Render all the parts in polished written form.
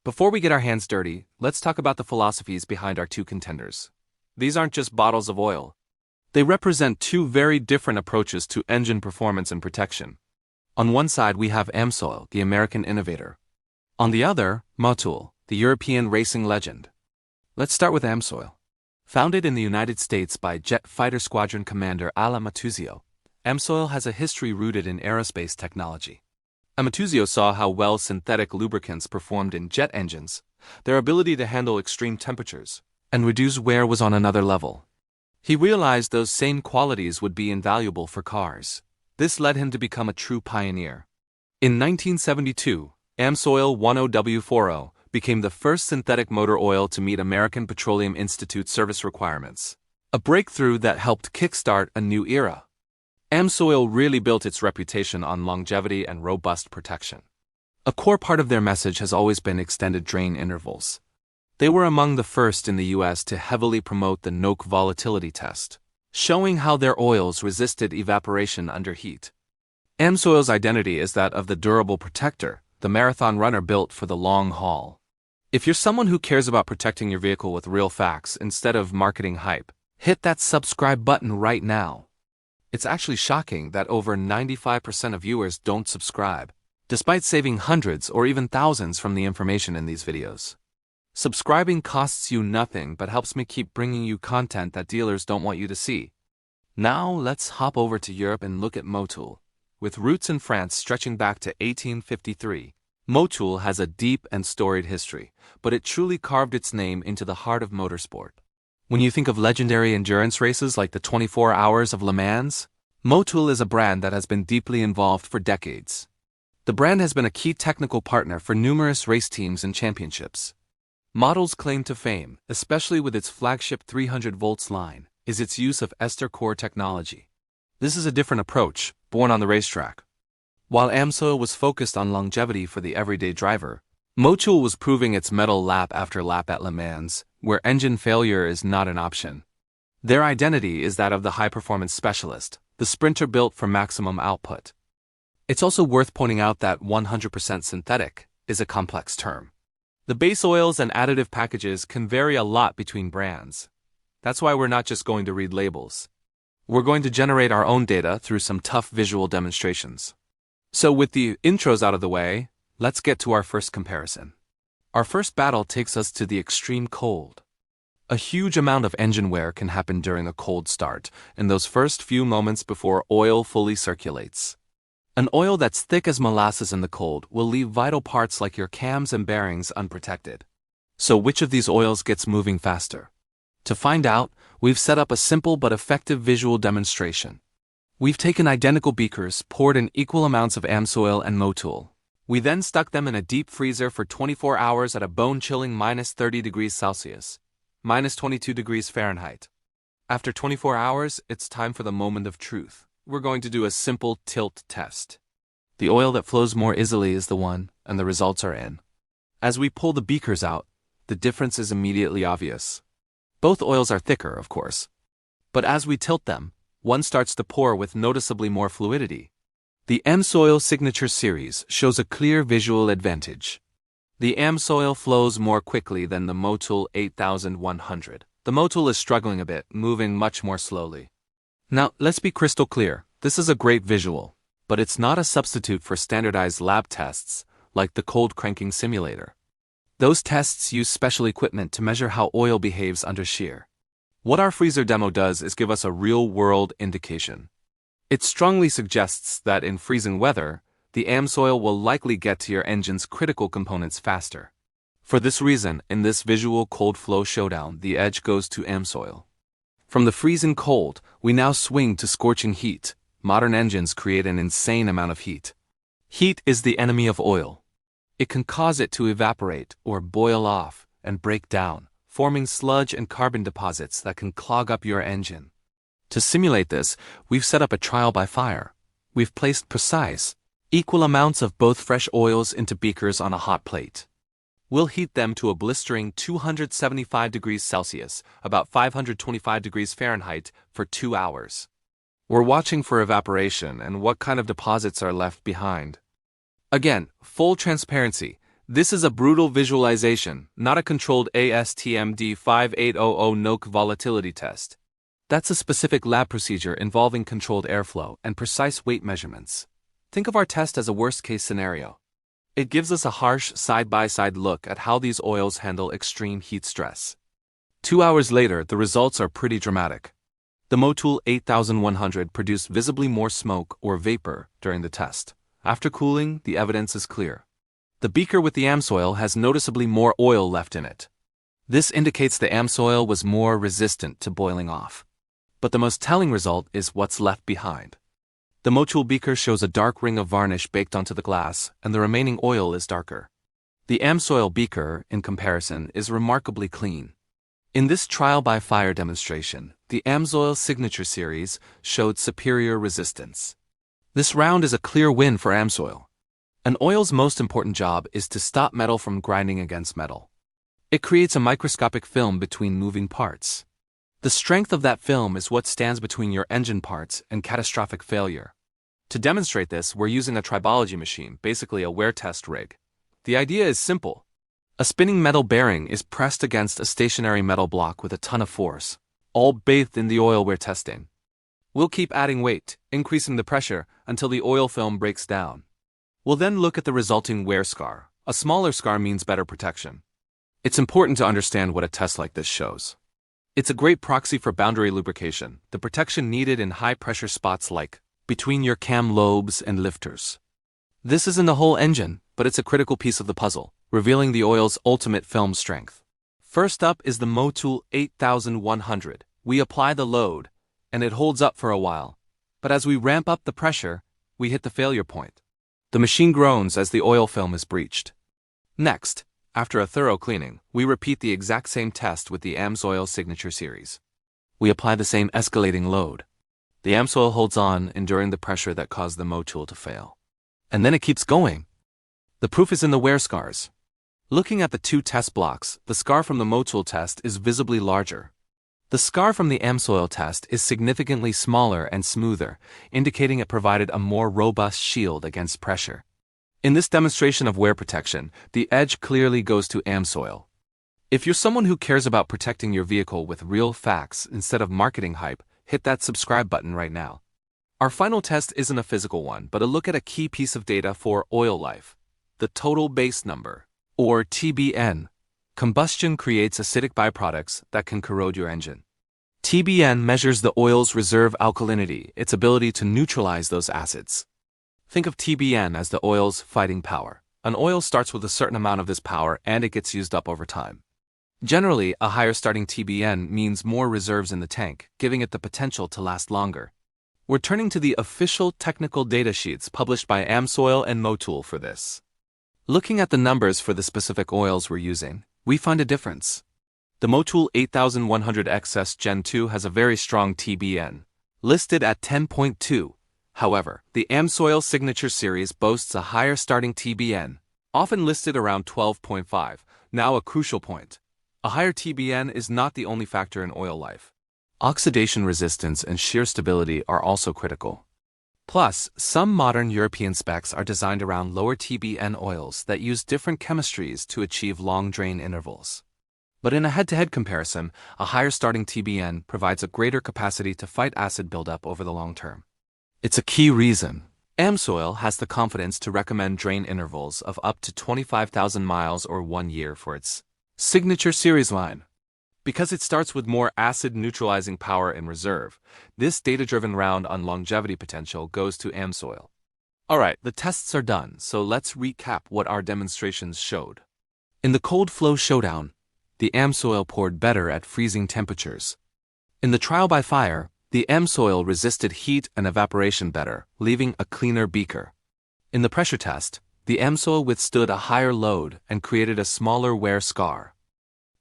Before we get our hands dirty, let's talk about the philosophies behind our two contenders. These aren't just bottles of oil. They represent two very different approaches to engine performance and protection. On one side we have AMSOIL, the American innovator. On the other, MOTUL, the European racing legend. Let's start with AMSOIL. Founded in the United States by Jet Fighter Squadron Commander Matuzio, AMSOIL has a history rooted in aerospace technology. Matuzio saw how well synthetic lubricants performed in jet engines. Their ability to handle extreme temperatures and reduce wear was on another level. He realized those same qualities would be invaluable for cars. This led him to become a true pioneer. In 1972, AMSOIL 10W40 became the first synthetic motor oil to meet American Petroleum Institute service requirements, a breakthrough that helped kickstart a new era. AMSOIL really built its reputation on longevity and robust protection. A core part of their message has always been extended drain intervals. They were among the first in the US to heavily promote the NOx volatility test, showing how their oils resisted evaporation under heat. AMSOIL's identity is that of the durable protector, the marathon runner built for the long haul. If you're someone who cares about protecting your vehicle with real facts instead of marketing hype, hit that subscribe button right now. It's actually shocking that over 95% of viewers don't subscribe, despite saving hundreds or even thousands from the information in these videos. Subscribing costs you nothing but helps me keep bringing you content that dealers don't want you to see. Now let's hop over to Europe and look at MOTUL. With roots in France stretching back to 1853, MOTUL has a deep and storied history, but it truly carved its name into the heart of motorsport. When you think of legendary endurance races like the 24 Hours of Le Mans, MOTUL is a brand that has been deeply involved for decades. The brand has been a key technical partner for numerous race teams and championships. MOTUL's claim to fame, especially with its flagship 300 volts line, is its use of ester core technology. This is a different approach, born on the racetrack. While AMSOIL was focused on longevity for the everyday driver, MOTUL was proving its mettle lap after lap at Le Mans, where engine failure is not an option. Their identity is that of the high-performance specialist, the sprinter built for maximum output. It's also worth pointing out that 100% synthetic is a complex term. The base oils and additive packages can vary a lot between brands. That's why we're not just going to read labels. We're going to generate our own data through some tough visual demonstrations. So with the intros out of the way, let's get to our first comparison. Our first battle takes us to the extreme cold. A huge amount of engine wear can happen during a cold start, in those first few moments before oil fully circulates. An oil that's thick as molasses in the cold will leave vital parts like your cams and bearings unprotected. So which of these oils gets moving faster? To find out, we've set up a simple but effective visual demonstration. We've taken identical beakers, poured in equal amounts of AMSOIL and MOTUL. We then stuck them in a deep freezer for 24 hours at a bone-chilling -30 degrees Celsius, -22 degrees Fahrenheit. After 24 hours, it's time for the moment of truth. We're going to do a simple tilt test. The oil that flows more easily is the one, and the results are in. As we pull the beakers out, the difference is immediately obvious. Both oils are thicker, of course. But as we tilt them, one starts to pour with noticeably more fluidity. The AMSOIL Signature Series shows a clear visual advantage. The AMSOIL flows more quickly than the MOTUL 8100. The MOTUL is struggling a bit, moving much more slowly. Now, let's be crystal clear. This is a great visual, but it's not a substitute for standardized lab tests like the cold cranking simulator. Those tests use special equipment to measure how oil behaves under shear. What our freezer demo does is give us a real-world indication. It strongly suggests that in freezing weather, the AMSOIL will likely get to your engine's critical components faster. For this reason, in this visual cold flow showdown, the edge goes to AMSOIL. From the freezing cold, we now swing to scorching heat. Modern engines create an insane amount of heat. Heat is the enemy of oil. It can cause it to evaporate or boil off and break down, forming sludge and carbon deposits that can clog up your engine. To simulate this, we've set up a trial by fire. We've placed precise, equal amounts of both fresh oils into beakers on a hot plate. We'll heat them to a blistering 275 degrees Celsius, about 525 degrees Fahrenheit, for 2 hours. We're watching for evaporation and what kind of deposits are left behind. Again, full transparency, This is a brutal visualization, not a controlled ASTM D5800 NOC volatility test. That's a specific lab procedure involving controlled airflow and precise weight measurements. Think of our test as a worst-case scenario. It gives us a harsh side-by-side look at how these oils handle extreme heat stress. 2 hours later, the results are pretty dramatic. The MOTUL 8100 produced visibly more smoke or vapor during the test. After cooling, the evidence is clear. The beaker with the AMSOIL has noticeably more oil left in it. This indicates the AMSOIL was more resistant to boiling off. But the most telling result is what's left behind. The MOTUL beaker shows a dark ring of varnish baked onto the glass, and the remaining oil is darker. The AMSOIL beaker, in comparison, is remarkably clean. In this trial-by-fire demonstration, the AMSOIL signature series showed superior resistance. This round is a clear win for AMSOIL. An oil's most important job is to stop metal from grinding against metal. It creates a microscopic film between moving parts. The strength of that film is what stands between your engine parts and catastrophic failure. To demonstrate this, we're using a tribology machine, basically a wear test rig. The idea is simple. A spinning metal bearing is pressed against a stationary metal block with a ton of force, all bathed in the oil we're testing. We'll keep adding weight, increasing the pressure, until the oil film breaks down. We'll then look at the resulting wear scar. A smaller scar means better protection. It's important to understand what a test like this shows. It's a great proxy for boundary lubrication, the protection needed in high-pressure spots like between your cam lobes and lifters. This isn't the whole engine, but it's a critical piece of the puzzle, revealing the oil's ultimate film strength. First up is the MOTUL 8100. We apply the load, and it holds up for a while. But as we ramp up the pressure, we hit the failure point. The machine groans as the oil film is breached. Next, after a thorough cleaning, we repeat the exact same test with the AMSOIL signature series. We apply the same escalating load. The AMSOIL holds on, enduring the pressure that caused the MOTUL to fail. And then it keeps going. The proof is in the wear scars. Looking at the two test blocks, the scar from the MOTUL test is visibly larger. The scar from the AMSOIL test is significantly smaller and smoother, indicating it provided a more robust shield against pressure. In this demonstration of wear protection, the edge clearly goes to AMSOIL. If you're someone who cares about protecting your vehicle with real facts instead of marketing hype, hit that subscribe button right now. Our final test isn't a physical one, but a look at a key piece of data for oil life: the total base number, or TBN. Combustion creates acidic byproducts that can corrode your engine. TBN measures the oil's reserve alkalinity, its ability to neutralize those acids. Think of TBN as the oil's fighting power. An oil starts with a certain amount of this power and it gets used up over time. Generally, a higher starting TBN means more reserves in the tank, giving it the potential to last longer. We're turning to the official technical data sheets published by AMSOIL and MOTUL for this. Looking at the numbers for the specific oils we're using, we find a difference. The MOTUL 8100 XS Gen 2 has a very strong TBN, listed at 10.2. However, the AMSOIL signature series boasts a higher starting TBN, often listed around 12.5. Now a crucial point. A higher TBN is not the only factor in oil life. Oxidation resistance and shear stability are also critical. Plus, some modern European specs are designed around lower TBN oils that use different chemistries to achieve long drain intervals. But in a head-to-head comparison, a higher starting TBN provides a greater capacity to fight acid buildup over the long term. It's a key reason AMSOIL has the confidence to recommend drain intervals of up to 25,000 miles or 1 year for its signature series line. Because it starts with more acid-neutralizing power in reserve, this data-driven round on longevity potential goes to AMSOIL. Alright, the tests are done, so let's recap what our demonstrations showed. In the cold flow showdown, the AMSOIL poured better at freezing temperatures. In the trial by fire, the AMSOIL resisted heat and evaporation better, leaving a cleaner beaker. In the pressure test, the AMSOIL withstood a higher load and created a smaller wear scar.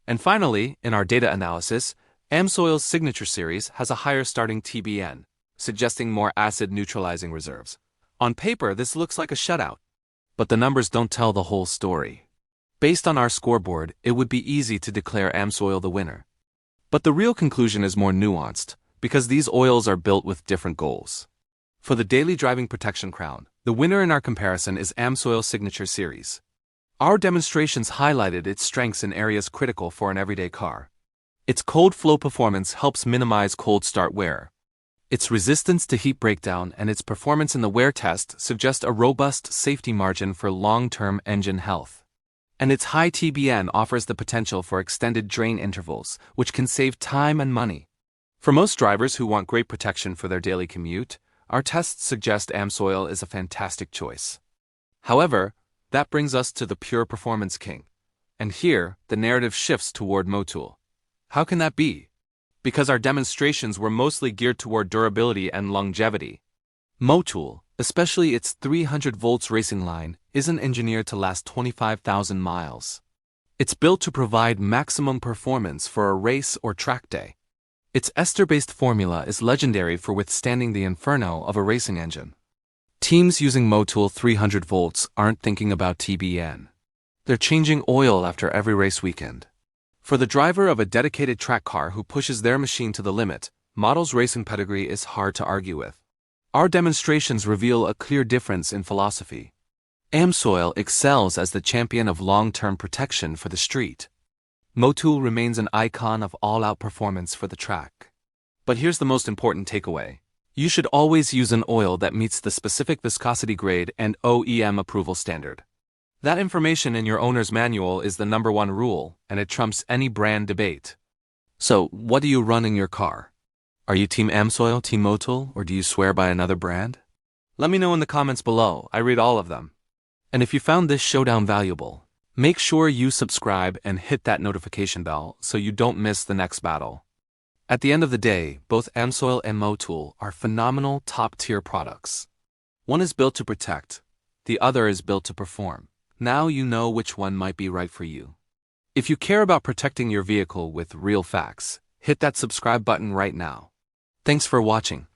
And finally, in our data analysis, AMSOIL's signature series has a higher starting TBN, suggesting more acid-neutralizing reserves. On paper, this looks like a shutout, but the numbers don't tell the whole story. Based on our scoreboard, it would be easy to declare AMSOIL the winner. But the real conclusion is more nuanced, because these oils are built with different goals. For the daily driving protection crown, the winner in our comparison is AMSOIL Signature Series. Our demonstrations highlighted its strengths in areas critical for an everyday car. Its cold flow performance helps minimize cold start wear. Its resistance to heat breakdown and its performance in the wear test suggest a robust safety margin for long-term engine health. And its high TBN offers the potential for extended drain intervals, which can save time and money. For most drivers who want great protection for their daily commute, our tests suggest AMSOIL is a fantastic choice. However, that brings us to the pure performance king. And here, the narrative shifts toward MOTUL. How can that be? Because our demonstrations were mostly geared toward durability and longevity. MOTUL, especially its 300 volts racing line, isn't engineered to last 25,000 miles. It's built to provide maximum performance for a race or track day. Its ester-based formula is legendary for withstanding the inferno of a racing engine. Teams using MOTUL 300 volts aren't thinking about TBN. They're changing oil after every race weekend. For the driver of a dedicated track car who pushes their machine to the limit, MOTUL's racing pedigree is hard to argue with. Our demonstrations reveal a clear difference in philosophy. AMSOIL excels as the champion of long-term protection for the street. MOTUL remains an icon of all-out performance for the track. But here's the most important takeaway. You should always use an oil that meets the specific viscosity grade and OEM approval standard. That information in your owner's manual is the #1 rule, and it trumps any brand debate. So, what do you run in your car? Are you Team AMSOIL, Team MOTUL, or do you swear by another brand? Let me know in the comments below. I read all of them. And if you found this showdown valuable, make sure you subscribe and hit that notification bell so you don't miss the next battle. At the end of the day, both AMSOIL and MOTUL are phenomenal top-tier products. One is built to protect, the other is built to perform. Now you know which one might be right for you. If you care about protecting your vehicle with real facts, hit that subscribe button right now. Thanks for watching.